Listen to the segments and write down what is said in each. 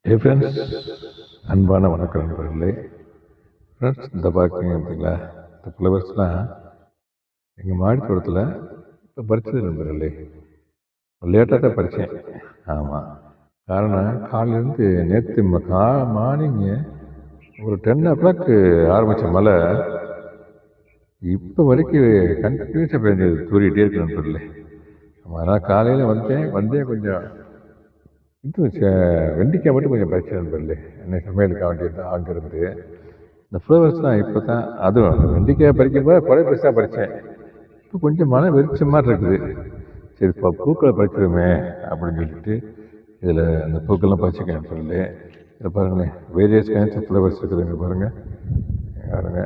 Hey friends, அன்பான வணக்கம் நண்பர்களே. ஃப்ரெண்ட்ஸ், இந்த பார்க்குறீங்க அப்படிங்களா, இந்த ஃப்ளவர்ஸ்லாம் எங்கள் மாடி தோட்டத்தில் இப்போ பறிச்சது நண்பர்களே. லேட்டாக தான் பறித்தேன். ஆமாம், காரணம் காலையிலேருந்து நேற்று மார்னிங்கு ஒரு 10 o'clock ஆரம்பித்த மழை இப்போ வரைக்கும் கண்டினியூஸாக பெஞ்சது, தூரிகிட்டே இருக்கு நண்பர்களே. ஆமாம், அதனால் காலையில் வந்தே கொஞ்சம் இது வெண்டிக்காய் மட்டும் கொஞ்சம் பறிச்சு நண்பர்களே. என்ன சமையலுக்கு வேண்டியது தான் அங்கேருந்து இந்த ஃப்ளவர்ஸ்லாம் இப்போ தான், அதுவும் வெண்டிக்காய் பறிக்கும்போது கொலை பெருசாக பறித்தேன். இப்போ கொஞ்சம் மழை வெறிச்ச மாதிரி இருக்குது. சரி, இப்போ பூக்களை பறிச்சிருமே அப்படின்னு சொல்லிட்டு இதில் அந்த பூக்கள்லாம் பறிச்சுக்கேன் நண்பர்களே. இதை பாருங்களேன், வேரியஸ் கைண்ட்ஸ் ஆஃப் ஃப்ளவர்ஸ் இருக்குதுங்க பாருங்கள். பாருங்க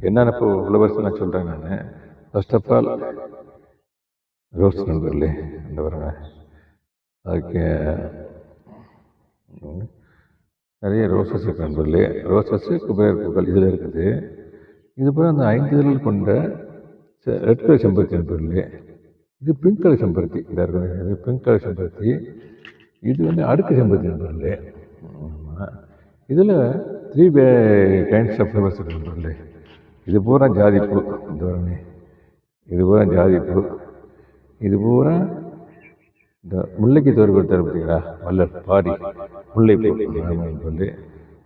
என்னென்ன ஃப்ளவர்ஸ் நான் சொல்கிறேன். நான் ஃபர்ஸ்ட் ஆஃப் ஆல் ரோஸ் நண்பர்களே. இந்த பாருங்க, அதுக்கு நிறைய ரோசஸ் இருக்கு நண்பர்களே. ரோசஸ், குபேர் பூக்கள் இதில் இருக்குது. இது போல் அந்த 5 இதழ்கள் கொண்ட ரெட் கலர் செம்பருத்தி நண்பர்களே. இது பிங்க் கலர் செம்பருத்தி. இந்த இருக்குது, இது பிங்க் கலர் செம்பருத்தி. இது வந்து அடுக்கு செம்பருத்தி நண்பர்களே. ஆமாம், இதில் 3 கைண்ட்ஸ் ஆஃப் ஃப்ளவர்ஸ் இருக்கு நண்பர்களே. இது பூரா ஜாதிப்பூ. இந்த வரமே இது பூரா ஜாதிப்பூ. இது பூரா இந்த முல்லைக்கு தோறு கொடுத்தாரு பார்த்தீங்களா, மல்லர் பாரி முல்லைப்பூ நண்பர்களே.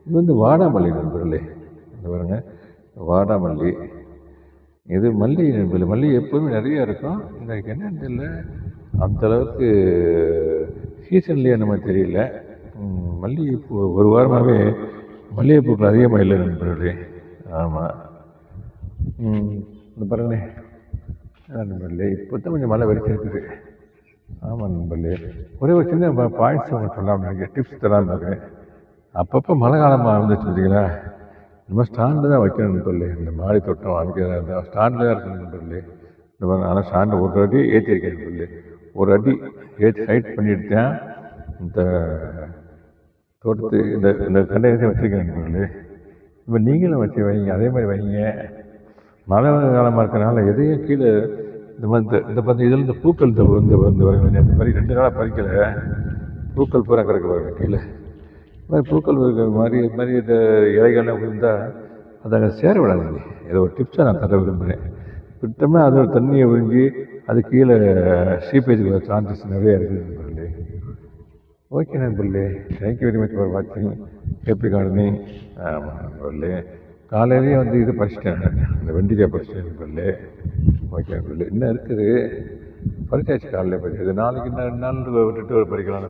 இது வந்து வாடாமல்லி நண்பர்களே. இந்த பாருங்க, வாடாமல்லி. இது மல்லி நண்பர்களே. மல்லி எப்போதுமே நிறையா இருக்கும். இந்த என்னன்னு தெரியல, அந்தளவுக்கு சீசன்லேயே நம்ம தெரியல. மல்லிகைப்பூ ஒரு வாரமாகவே மல்லிகைப்பூக்கள் அதிகமாக இல்லை நண்பர்களே. ஆமாம், இந்த பாருங்களே நண்பர்களே, இப்போ தான் கொஞ்சம் மழை வெடிச்சிருக்குது. ஆமாம் நண்பர்களே, ஒரே ஒரு சின்ன பாயிண்ட்ஸ் ஒன்று சொல்லலாம், நீங்கள் டிப்ஸ் தராமல் இருக்கேன். அப்பப்போ மழை காலமாக இருந்துச்சு பார்த்தீங்களா, இந்த மாதிரி ஸ்டாண்டில் தான் வைக்கணும் நண்பர்களே. இந்த மாடி தோட்டம் அமைக்கிறதா இருந்தால் ஸ்டாண்டில் தான் இருக்கணும் நண்பர்களே. இந்த மாதிரி ஆனால் ஸ்டாண்டு ஒரு அடி ஏற்றிருக்கேன் நண்பர்களே. ஒரு அடி ஏற்றி ஹைட் பண்ணிட்டு தான் இந்த தோட்டத்து இந்த கண்டெய்னரை வச்சுருக்கேன் நண்பர்களே. இப்போ நீங்களும் வச்சு வைங்க, அதே மாதிரி வைங்க. மழை காலமாக இருக்கிறனால எதையும் கீழே இந்த மாதிரி இந்த பார்த்து இதில் இந்த பூக்கள் இந்த இந்த மாதிரி 2 நாளாக பறிக்கலை, பூக்கள் பூரா கிடக்க பாருங்க கீழே. இந்த மாதிரி பூக்கள் இருக்கிற மாதிரி இந்த இலைகள்லாம் விழுந்தால் அதை அங்கே சேர விடாதீங்க. ஏதோ ஒரு டிப்ஸை நான் தர விரும்புகிறேன். விட்டோம்னா அதோட தண்ணியை உறிஞ்சி அது கீழே சீப்பேஜுக்கு வர சான்சஸ் நிறையா இருக்குது நண்பர்களே. ஓகே நண்பர்களே, தேங்க்யூ வெரி மச் ஃபார் வாட்சிங் ஹேப்பி கார்டனிங். ஆமாம் நண்பர்களே, காலையிலேயே வந்து இது பறிச்சிட்டேன், இந்த வெண்டிக்காய் பறிச்சிட்டேன் நண்பர்களே. ஓகே நண்பர்களே, இன்னும் இருக்குது, பறிச்சாச்சு காலையில் பறிச்சது. நாளைக்கு இன்னும் 2 நாள் விட்டுட்டு பறிக்கலாம்.